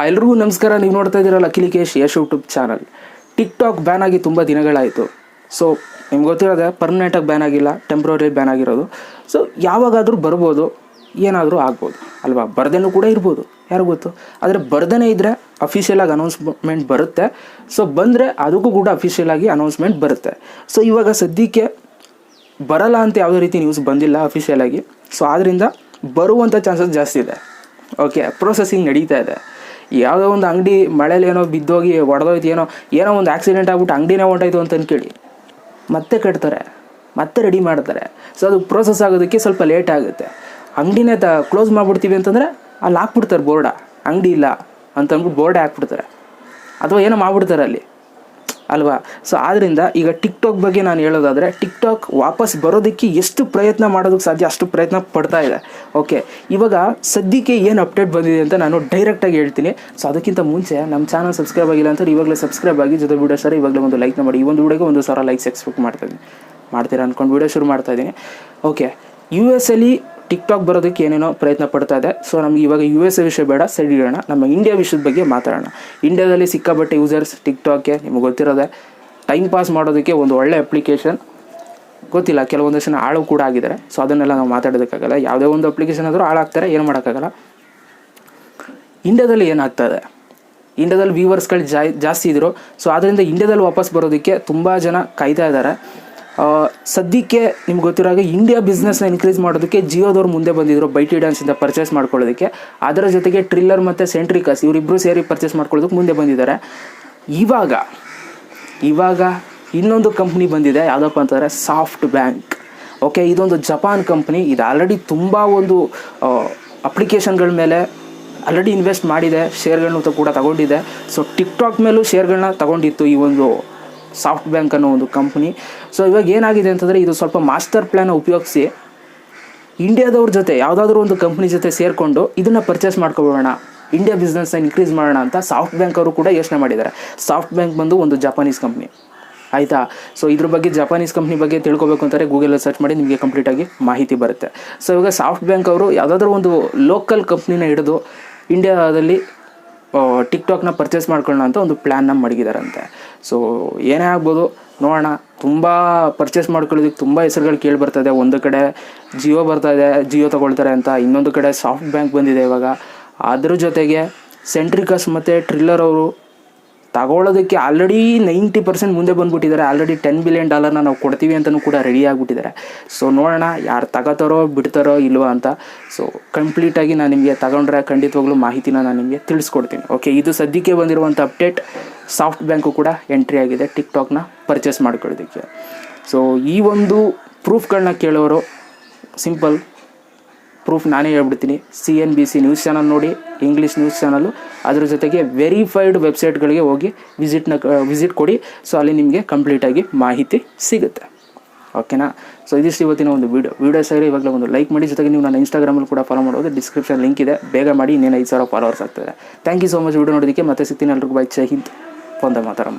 ಎಲ್ರಿಗೂ ನಮಸ್ಕಾರ. ನೀವು ನೋಡ್ತಾ ಇದ್ದೀರಲ್ಲ Lakkesh Yash YouTube channel. TikTok ban ಆಗಿ ತುಂಬ ದಿನಗಳಾಯಿತು. ಸೊ ನಿಮ್ಗೆ ಗೊತ್ತಿರೋದೆ, ಪರ್ಮನೆಂಟಾಗಿ ಬ್ಯಾನ್ ಆಗಿಲ್ಲ, ಟೆಂಪ್ರರಿ ಬ್ಯಾನ್ ಆಗಿರೋದು. ಸೊ ಯಾವಾಗಾದರೂ ಬರ್ಬೋದು, ಏನಾದರೂ ಆಗ್ಬೋದು ಅಲ್ವಾ. ಬರ್ದೇನೂ ಕೂಡ ಇರ್ಬೋದು, ಯಾರು ಗೊತ್ತು. ಆದರೆ ಬರ್ದೇ ಇದ್ದರೆ ಅಫಿಷಿಯಲಾಗಿ ಅನೌನ್ಸ್ಮೆಂಟ್ ಬರುತ್ತೆ. ಸೊ ಬಂದರೆ ಅದಕ್ಕೂ ಕೂಡ ಅಫಿಷಿಯಲಾಗಿ ಅನೌನ್ಸ್ಮೆಂಟ್ ಬರುತ್ತೆ. ಸೊ ಇವಾಗ ಸದ್ಯಕ್ಕೆ ಬರಲ್ಲ ಅಂತ ಯಾವುದೇ ರೀತಿ ನ್ಯೂಸ್ ಬಂದಿಲ್ಲ ಅಫಿಷಿಯಲಾಗಿ. ಸೊ ಆದ್ದರಿಂದ ಬರುವಂಥ ಚಾನ್ಸಸ್ ಜಾಸ್ತಿ ಇದೆ. ಓಕೆ, ಪ್ರೊಸೆಸಿಂಗ್ ನಡೀತಾ ಇದೆ. ಯಾವುದೋ ಒಂದು ಅಂಗಡಿ ಮಳೇಲಿ ಏನೋ ಬಿದ್ದೋಗಿ ಒಡೆದೋಯ್ತು, ಏನೋ ಒಂದು ಆಕ್ಸಿಡೆಂಟ್ ಆಗ್ಬಿಟ್ಟು ಅಂಗಡಿನೇ ಹೊಂಟಾಯ್ತು ಅಂತ ಕೇಳಿ ಮತ್ತೆ ಕಟ್ತಾರೆ, ಮತ್ತೆ ರೆಡಿ ಮಾಡ್ತಾರೆ. ಸೊ ಅದು ಪ್ರೋಸೆಸ್ ಆಗೋದಕ್ಕೆ ಸ್ವಲ್ಪ ಲೇಟ್ ಆಗುತ್ತೆ. ಅಂಗಡಿನೇ ಕ್ಲೋಸ್ ಮಾಡಿಬಿಡ್ತೀವಿ ಅಂತಂದರೆ ಅಲ್ಲಿ ಹಾಕ್ಬಿಡ್ತಾರೆ ಬೋರ್ಡ, ಅಂಗಡಿ ಇಲ್ಲ ಅಂತಂದ್ಬಿಟ್ಟು ಬೋರ್ಡೇ ಹಾಕ್ಬಿಡ್ತಾರೆ, ಅಥವಾ ಏನೋ ಮಾಡಿಬಿಡ್ತಾರೆ ಅಲ್ಲಿ ಅಲ್ವಾ. ಸೊ ಆದ್ದರಿಂದ ಈಗ ಟಿಕ್ ಟಾಕ್ ಬಗ್ಗೆ ನಾನು ಹೇಳೋದಾದರೆ, ಟಿಕ್ ಟಾಕ್ ವಾಪಸ್ ಬರೋದಕ್ಕೆ ಎಷ್ಟು ಪ್ರಯತ್ನ ಮಾಡೋದಕ್ಕೆ ಸಾಧ್ಯ ಅಷ್ಟು ಪ್ರಯತ್ನ ಪಡ್ತಾ ಇದೆ. ಓಕೆ, ಇವಾಗ ಸದ್ಯಕ್ಕೆ ಏನು ಅಪ್ಡೇಟ್ ಬಂದಿದೆ ಅಂತ ನಾನು ಡೈರೆಕ್ಟಾಗಿ ಹೇಳ್ತೀನಿ. ಸೊ ಅದಕ್ಕಿಂತ ಮುಂಚೆ ನಮ್ಮ ಚಾನಲ್ ಸಬ್ಸ್ಕ್ರೈಬ್ ಆಗಿಲ್ಲ ಅಂತ ಇವಾಗಲೇ ಸಬ್ಸ್ಕ್ರೈಬ್ ಆಗಿ, ಜೊತೆ ವೀಡಿಯೋ ಸರ್ ಇವಾಗಲೇ ಒಂದು ಲೈಕ್ನ ಮಾಡಿ. ಈ ಒಂದು ವೀಡಿಯೋಗೆ 1,000 ಲೈಕ್ಸ್ ಎಕ್ಸ್ಪೆಕ್ಟ್ ಮಾಡ್ತೀರಾ ಅಂದ್ಕೊಂಡು ವೀಡಿಯೋ ಶುರು ಮಾಡ್ತಾಯಿದ್ದೀನಿ. ಓಕೆ, US ಅಲ್ಲಿ ಟಿಕ್ ಟಾಕ್ ಬರೋದಕ್ಕೆ ಏನೇನೋ ಪ್ರಯತ್ನ ಪಡ್ತಾ ಇದೆ. ಸೊ ನಮಗೆ ಇವಾಗ USA ವಿಷಯ ಬೇಡ, ಸೈಡ್ ಇಡೋಣ, ನಮ್ಮ ಇಂಡಿಯಾ ವಿಷಯದ ಬಗ್ಗೆ ಮಾತಾಡೋಣ. ಇಂಡಿಯಾದಲ್ಲಿ ಸಿಕ್ಕಾಬಟ್ಟೆ ಯೂಸರ್ಸ್ ಟಿಕ್ ಟಾಕ್ಗೆ, ನಿಮಗೆ ಗೊತ್ತಿರೋದೆ, ಟೈಮ್ ಪಾಸ್ ಮಾಡೋದಕ್ಕೆ ಒಂದು ಒಳ್ಳೆ ಅಪ್ಲಿಕೇಶನ್. ಗೊತ್ತಿಲ್ಲ, ಕೆಲವೊಂದಷ್ಟು ಜನ ಹಾಳು ಕೂಡ ಆಗಿದ್ದಾರೆ. ಸೊ ಅದನ್ನೆಲ್ಲ ನಾವು ಮಾತಾಡೋದಕ್ಕಾಗಲ್ಲ. ಯಾವುದೇ ಒಂದು ಅಪ್ಲಿಕೇಶನ್ ಆದರೂ ಹಾಳಾಗ್ತಾರೆ, ಏನು ಮಾಡೋಕ್ಕಾಗಲ್ಲ. ಇಂಡಿಯಾದಲ್ಲಿ ಏನಾಗ್ತದೆ, ಇಂಡಿಯಾದಲ್ಲಿ ವ್ಯೂವರ್ಸ್ಗಳು ಜಾಸ್ತಿ ಇದ್ದರು. ಸೊ ಆದ್ದರಿಂದ ಇಂಡಿಯಾದಲ್ಲಿ ವಾಪಸ್ ಬರೋದಕ್ಕೆ ತುಂಬ ಜನ ಕಾಯ್ತಾ ಇದ್ದಾರೆ. ಸದ್ಯಕ್ಕೆ ನಿಮ್ಗೆ ಗೊತ್ತಿರೋಗೆ ಇಂಡಿಯಾ ಬಿಸ್ನೆಸ್ನ ಇನ್ಕ್ರೀಸ್ ಮಾಡೋದಕ್ಕೆ ಜಿಯೋದವ್ರು ಮುಂದೆ ಬಂದಿದ್ದರು, ಬೈಟಿ ಡ್ಯಾನ್ಸಿಂದ ಪರ್ಚೇಸ್ ಮಾಡ್ಕೊಳ್ಳೋದಕ್ಕೆ. ಅದರ ಜೊತೆಗೆ ಟ್ರಿಲ್ಲರ್ ಮತ್ತು ಸೆಂಟ್ರಿಕಸ್ ಇವರಿಬ್ಬರು ಸೇರಿ ಪರ್ಚೇಸ್ ಮಾಡ್ಕೊಳ್ಳೋದಕ್ಕೆ ಮುಂದೆ ಬಂದಿದ್ದಾರೆ. ಇವಾಗ ಇನ್ನೊಂದು ಕಂಪ್ನಿ ಬಂದಿದೆ, ಯಾವುದಪ್ಪ ಅಂತಂದರೆ ಸಾಫ್ಟ್ ಬ್ಯಾಂಕ್. ಓಕೆ, ಇದೊಂದು ಜಪಾನ್ ಕಂಪ್ನಿ. ಇದು ಆಲ್ರೆಡಿ ತುಂಬ ಒಂದು ಅಪ್ಲಿಕೇಶನ್ಗಳ ಮೇಲೆ ಆಲ್ರೆಡಿ ಇನ್ವೆಸ್ಟ್ ಮಾಡಿದೆ, ಶೇರ್ಗಳನ್ನ ಕೂಡ ತಗೊಂಡಿದೆ. ಸೊ ಟಿಕ್ ಟಾಕ್ ಮೇಲೂ ಶೇರ್ಗಳನ್ನ ತಗೊಂಡಿತ್ತು ಈ ಒಂದು ಸಾಫ್ಟ್ ಬ್ಯಾಂಕ್ ಅನ್ನೋ ಒಂದು ಕಂಪ್ನಿ. ಸೊ ಇವಾಗ ಏನಾಗಿದೆ ಅಂತಂದರೆ, ಇದು ಸ್ವಲ್ಪ ಮಾಸ್ಟರ್ ಪ್ಲ್ಯಾನ್ ಉಪಯೋಗಿಸಿ ಇಂಡಿಯಾದವ್ರ ಜೊತೆ ಯಾವುದಾದ್ರೂ ಒಂದು ಕಂಪ್ನಿ ಜೊತೆ ಸೇರಿಕೊಂಡು ಇದನ್ನು ಪರ್ಚೇಸ್ ಮಾಡ್ಕೊಬೋಣ, ಇಂಡಿಯಾ ಬಿಸ್ನೆಸ್ನ ಇನ್ಕ್ರೀಸ್ ಮಾಡೋಣ ಅಂತ ಸಾಫ್ಟ್ ಬ್ಯಾಂಕ್ ಅವರು ಕೂಡ ಯೋಚನೆ ಮಾಡಿದ್ದಾರೆ. ಸಾಫ್ಟ್ ಬ್ಯಾಂಕ್ ಬಂದು ಒಂದು ಜಪಾನೀಸ್ ಕಂಪ್ನಿ, ಆಯಿತಾ. ಸೊ ಇದ್ರ ಬಗ್ಗೆ, ಜಪಾನೀಸ್ ಕಂಪ್ನಿ ಬಗ್ಗೆ ತಿಳ್ಕೊಬೇಕು ಅಂತಾರೆ, ಗೂಗಲಲ್ಲಿ ಸರ್ಚ್ ಮಾಡಿ ನಿಮಗೆ ಕಂಪ್ಲೀಟಾಗಿ ಮಾಹಿತಿ ಬರುತ್ತೆ. ಸೊ ಇವಾಗ ಸಾಫ್ಟ್ ಬ್ಯಾಂಕ್ ಅವರು ಯಾವುದಾದ್ರೂ ಒಂದು ಲೋಕಲ್ ಕಂಪ್ನಿನ ಹಿಡಿದು ಇಂಡಿಯಾದಲ್ಲಿ ಟಿಕ್ ಟಾಕ್ನ ಪರ್ಚೇಸ್ ಮಾಡ್ಕೊಳ್ಳೋಣ ಅಂತ ಒಂದು ಪ್ಲ್ಯಾನ್ನ ಮಡಗಿದಾರಂತೆ. ಸೊ ಏನೇ ಆಗ್ಬೋದು ನೋಡೋಣ. ತುಂಬ ಪರ್ಚೇಸ್ ಮಾಡ್ಕೊಳ್ಳೋದಕ್ಕೆ ತುಂಬ ಹೆಸರುಗಳು ಕೇಳಿ ಬರ್ತದೆ. ಒಂದು ಕಡೆ ಜಿಯೋ ಬರ್ತಾಯಿದೆ, ಜಿಯೋ ತೊಗೊಳ್ತಾರೆ ಅಂತ. ಇನ್ನೊಂದು ಕಡೆ ಸಾಫ್ಟ್ ಬ್ಯಾಂಕ್ ಬಂದಿದೆ ಇವಾಗ. ಅದ್ರ ಜೊತೆಗೆ ಸೆಂಟ್ರಿಕಸ್ ಮತ್ತು ಟ್ರಿಲ್ಲರ್ ಅವರು ತಗೊಳ್ಳೋದಕ್ಕೆ ಆಲ್ರೆಡಿ 90% ಮುಂದೆ ಬಂದುಬಿಟ್ಟಿದ್ದಾರೆ. ಆಲ್ರೆಡಿ $10 ಬಿಲಿಯನ್ ನಾವು ಕೊಡ್ತೀವಿ ಅಂತಲೂ ಕೂಡ ರೆಡಿ ಆಗಿಬಿಟ್ಟಿದ್ದಾರೆ. ಸೊ ನೋಡೋಣ ಯಾರು ತಗೋತಾರೋ ಬಿಡ್ತಾರೋ ಇಲ್ವಾ ಅಂತ. ಸೊ ಕಂಪ್ಲೀಟಾಗಿ ನಾನು ನಿಮಗೆ ತಗೊಂಡ್ರೆ ಖಂಡಿತವಾಗ್ಲೂ ಮಾಹಿತಿನ ನಾನು ನಿಮಗೆ ತಿಳಿಸ್ಕೊಡ್ತೀನಿ. ಓಕೆ, ಇದು ಸದ್ಯಕ್ಕೆ ಬಂದಿರುವಂಥ ಅಪ್ಡೇಟ್. ಸಾಫ್ಟ್ ಬ್ಯಾಂಕು ಕೂಡ ಎಂಟ್ರಿ ಆಗಿದೆ ಟಿಕ್ ಟಾಕ್ನ ಪರ್ಚೇಸ್ ಮಾಡ್ಕೊಳ್ಳೋದಕ್ಕೆ. ಸೊ ಈ ಒಂದು ಪ್ರೂಫ್ಗಳನ್ನ ಕೇಳೋರು, ಸಿಂಪಲ್ ಪ್ರೂಫ್ ನಾನೇ ಹೇಳ್ಬಿಡ್ತೀನಿ. CNBC ನ್ಯೂಸ್ ಚಾನಲ್ ನೋಡಿ, ಇಂಗ್ಲೀಷ್ ನ್ಯೂಸ್ ಚಾನಲು. ಅದ್ರ ಜೊತೆಗೆ ವೆರಿಫೈಡ್ ವೆಬ್ಸೈಟ್ಗಳಿಗೆ ಹೋಗಿ ವಿಸಿಟ್ ಕೊಡಿ. ಸೊ ಅಲ್ಲಿ ನಿಮಗೆ ಕಂಪ್ಲೀಟಾಗಿ ಮಾಹಿತಿ ಸಿಗುತ್ತೆ. ಓಕೆನಾ. ಸೊ ಇದಿಷ್ಟು ಇವತ್ತಿನ ಒಂದು ವೀಡಿಯೋ ಸೇರಿ ಇವಾಗಲೇ ಒಂದು ಲೈಕ್ ಮಾಡಿ. ಜೊತೆಗೆ ನೀವು ನನ್ನ ಇನ್ಸ್ಟಾಗ್ರಾಮಲ್ಲಿ ಕೂಡ ಫಾಲೋ ಮಾಡೋದು, ಡಿಸ್ಕ್ರಿಪ್ಷನ್ ಲಿಂಕ್ ಇದೆ, ಬೇಗ ಮಾಡಿ. ಇನ್ನೇನು 5,000 ಫಾಲೋವರ್ಸ್ ಆಗ್ತದೆ. Thank you so much video ನೋಡೋದಕ್ಕೆ. ಮತ್ತೆ ಸಿಗ್ತೀನಿ. ಎಲ್ರಿಗೂ ಬೈ. ಜೈ ಹಿಂದ್. ವಂದೇ ಮಾತರಂ.